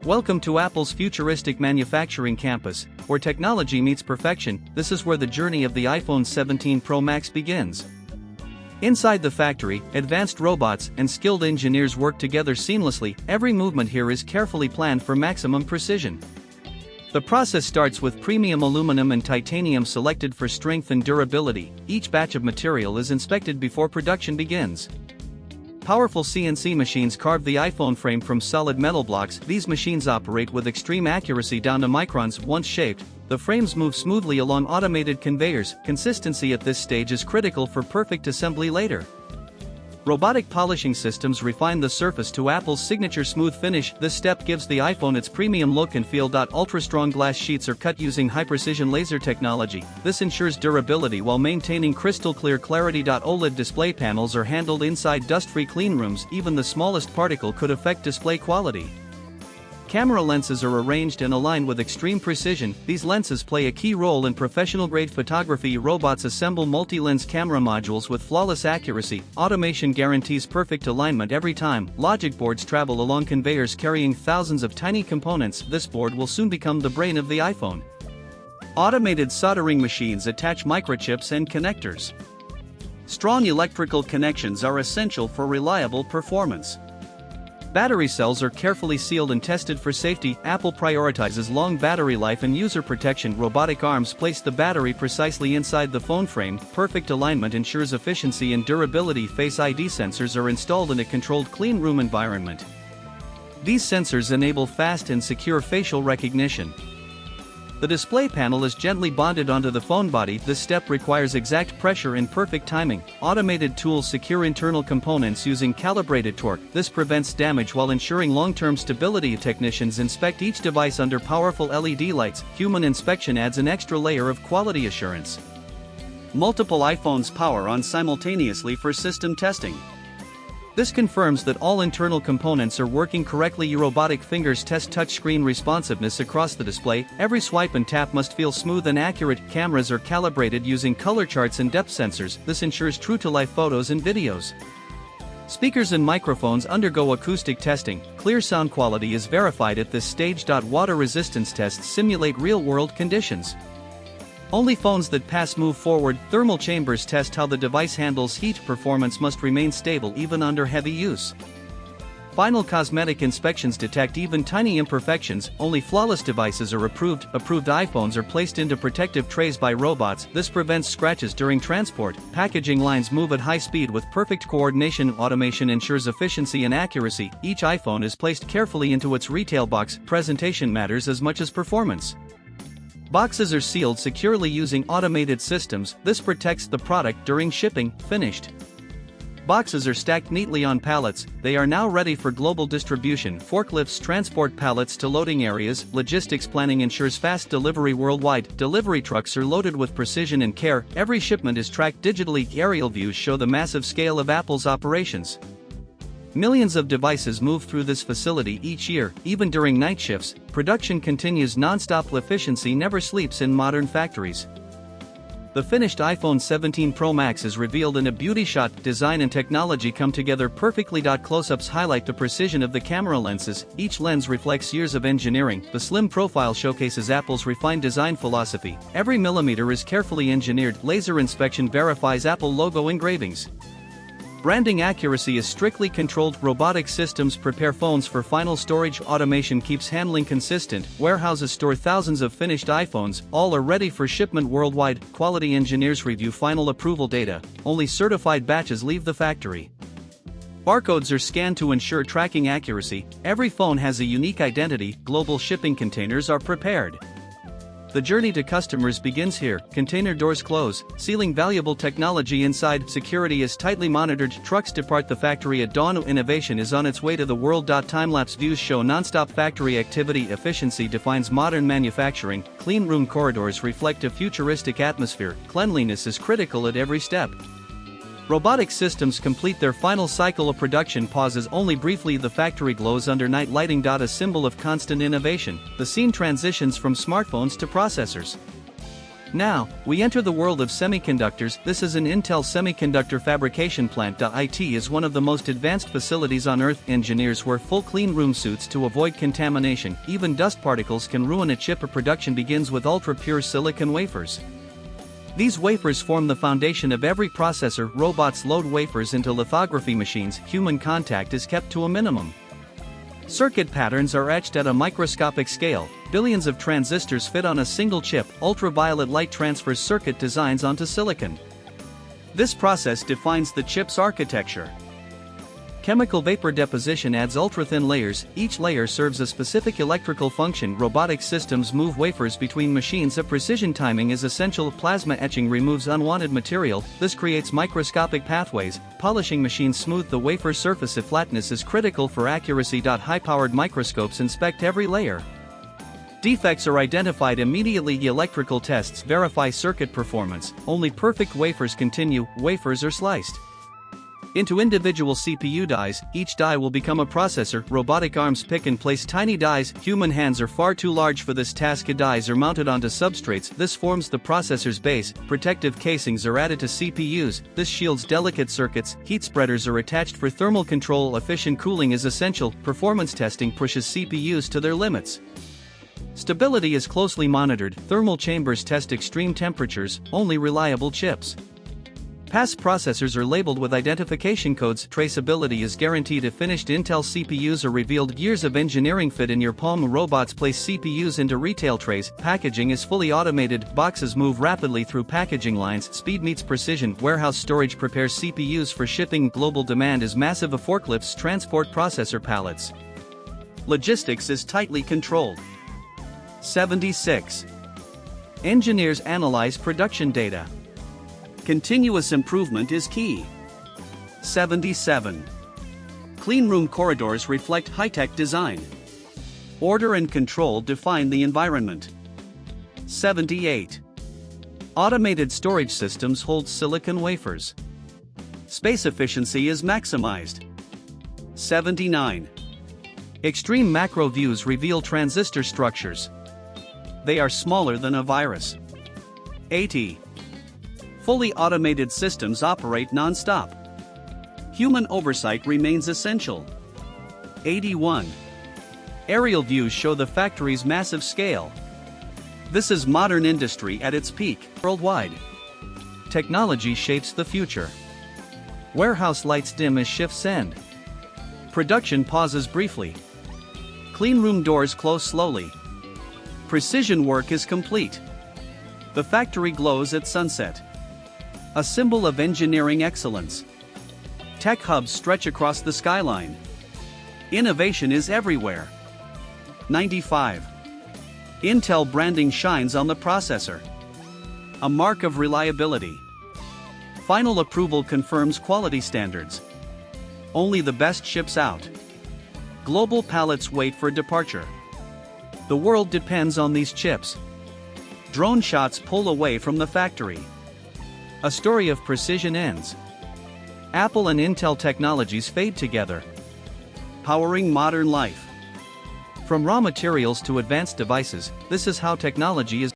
Welcome to Apple's futuristic manufacturing campus, where technology meets perfection. This is where the journey of the iPhone 17 Pro Max begins. Inside the factory, advanced robots and skilled engineers work together seamlessly. Every movement here is carefully planned for maximum precision. The process starts with premium aluminum and titanium selected for strength and durability. Each batch of material is inspected before production begins. Powerful CNC machines carve the iPhone frame from solid metal blocks. These machines operate with extreme accuracy down to microns. Once shaped, the frames move smoothly along automated conveyors. Consistency at this stage is critical for perfect assembly later. Robotic polishing systems refine the surface to Apple's signature smooth finish. This step gives the iPhone its premium look and feel. Ultra-strong glass sheets are cut using high-precision laser technology. This ensures durability while maintaining crystal-clear clarity. OLED display panels are handled inside dust-free clean rooms. Even the smallest particle could affect display quality. Camera lenses are arranged and aligned with extreme precision. These lenses play a key role in professional-grade photography. Robots assemble multi-lens camera modules with flawless accuracy. Automation guarantees perfect alignment every time. Logic boards travel along conveyors carrying thousands of tiny components. This board will soon become the brain of the iPhone. Automated soldering machines attach microchips and connectors. Strong electrical connections are essential for reliable performance. Battery cells are carefully sealed and tested for safety. Apple prioritizes long battery life and user protection. Robotic arms place the battery precisely inside the phone frame. Perfect alignment ensures efficiency and durability. Face ID sensors are installed in a controlled clean room environment. These sensors enable fast and secure facial recognition. The display panel is gently bonded onto the phone body. This step requires exact pressure and perfect timing. Automated tools secure internal components using calibrated torque. This prevents damage while ensuring long-term stability. Technicians inspect each device under powerful LED lights. Human inspection adds an extra layer of quality assurance. Multiple iPhones power on simultaneously for system testing. This confirms that all internal components are working correctly. Robotic fingers test touchscreen responsiveness across the display. Every swipe and tap must feel smooth and accurate. Cameras are calibrated using color charts and depth sensors. This ensures true-to-life photos and videos. Speakers and microphones undergo acoustic testing. Clear sound quality is verified at this stage. Water resistance tests simulate real-world conditions. Only phones that pass move forward. Thermal chambers test how the device handles heat. Performance must remain stable even under heavy use. Final cosmetic inspections detect even tiny imperfections. Only flawless devices are approved. Approved iPhones are placed into protective trays by robots. This prevents scratches during transport. Packaging lines move at high speed with perfect coordination. Automation ensures efficiency and accuracy. Each iPhone is placed carefully into its retail box. Presentation matters as much as performance. Boxes are sealed securely using automated systems. This protects the product during shipping. Finished boxes are stacked neatly on pallets. They are now ready for global distribution. Forklifts transport pallets to loading areas. Logistics planning ensures fast delivery worldwide. Delivery trucks are loaded with precision and care. Every shipment is tracked digitally. Aerial views show the massive scale of Apple's operations. Millions of devices move through this facility each year. Even during night shifts, production continues non-stop. Efficiency never sleeps in modern factories. The finished iPhone 17 Pro Max is revealed in a beauty shot. Design and technology come together perfectly. Close-ups highlight the precision of the camera lenses. Each lens reflects years of engineering. The slim profile showcases Apple's refined design philosophy. Every millimeter is carefully engineered. Laser inspection verifies Apple logo engravings. Branding accuracy is strictly controlled. Robotic systems prepare phones for final storage. Automation keeps handling consistent. Warehouses store thousands of finished iPhones. All are ready for shipment worldwide. Quality engineers review final approval data. Only certified batches leave the factory. Barcodes are scanned to ensure tracking accuracy. Every phone has a unique identity. Global shipping containers are prepared. The journey to customers begins here. Container doors close, sealing valuable technology inside. Security is tightly monitored. Trucks depart the factory at dawn. Innovation is on its way to the world. Time-lapse views show non-stop factory activity. Efficiency defines modern manufacturing. Clean room corridors reflect a futuristic atmosphere. Cleanliness is critical at every step. Robotic systems complete their final cycle of production. Pauses only briefly. The factory glows under night lighting. A symbol of constant innovation. The scene transitions from smartphones to processors. Now, we enter the world of semiconductors. This is an Intel semiconductor fabrication plant. It is one of the most advanced facilities on Earth. Engineers wear full clean room suits to avoid contamination. Even dust particles can ruin a chip. Production begins with ultra-pure silicon wafers. These wafers form the foundation of every processor. Robots load wafers into lithography machines. Human contact is kept to a minimum. Circuit patterns are etched at a microscopic scale. Billions of transistors fit on a single chip. Ultraviolet light transfers circuit designs onto silicon. This process defines the chip's architecture. Chemical vapor deposition adds ultra-thin layers. Each layer serves a specific electrical function. Robotic systems move wafers between machines. A precision timing is essential. Plasma etching removes unwanted material. This creates microscopic pathways. Polishing machines smooth the wafer surface. Flatness is critical for accuracy. High-powered microscopes inspect every layer. Defects are identified immediately. Electrical tests verify circuit performance. Only perfect wafers continue. Wafers are sliced into individual CPU dies. Each die will become a processor. Robotic arms pick and place tiny dies. Human hands are far too large for this task. Dies are mounted onto substrates. This forms the processor's base. Protective casings are added to CPUs. This shields delicate circuits. Heat spreaders are attached for thermal control. Efficient cooling is essential. Performance testing pushes CPUs to their limits. Stability is closely monitored. Thermal chambers test extreme temperatures. Only reliable chips pass. Processors are labeled with identification codes. Traceability is guaranteed. If finished Intel CPUs are revealed. Years of engineering fit in your palm. Robots place CPUs into retail trays. Packaging is fully automated. Boxes move rapidly through packaging lines. Speed meets precision. Warehouse storage prepares CPUs for shipping. Global demand is massive. Forklifts transport processor pallets. Logistics is tightly controlled. 76. Engineers analyze production data. Continuous improvement is key. 77. Cleanroom corridors reflect high-tech design. Order and control define the environment. 78. Automated storage systems hold silicon wafers. Space efficiency is maximized. 79. Extreme macro views reveal transistor structures. They are smaller than a virus. 80. Fully automated systems operate non-stop. Human oversight remains essential. 81. Aerial views show the factory's massive scale. This is modern industry at its peak. Worldwide, technology shapes the future. Warehouse lights dim as shifts end. Production pauses briefly. Cleanroom doors close slowly. Precision work is complete. The factory glows at sunset. A symbol of engineering excellence. Tech hubs stretch across the skyline. Innovation is everywhere. 95. Intel branding shines on the processor. A mark of reliability. Final approval confirms quality standards. Only the best ships out. Global pallets wait for departure. The world depends on these chips. Drone shots pull away from the factory. A story of precision ends. Apple and Intel technologies fade together, powering modern life. From raw materials to advanced devices, this is how technology is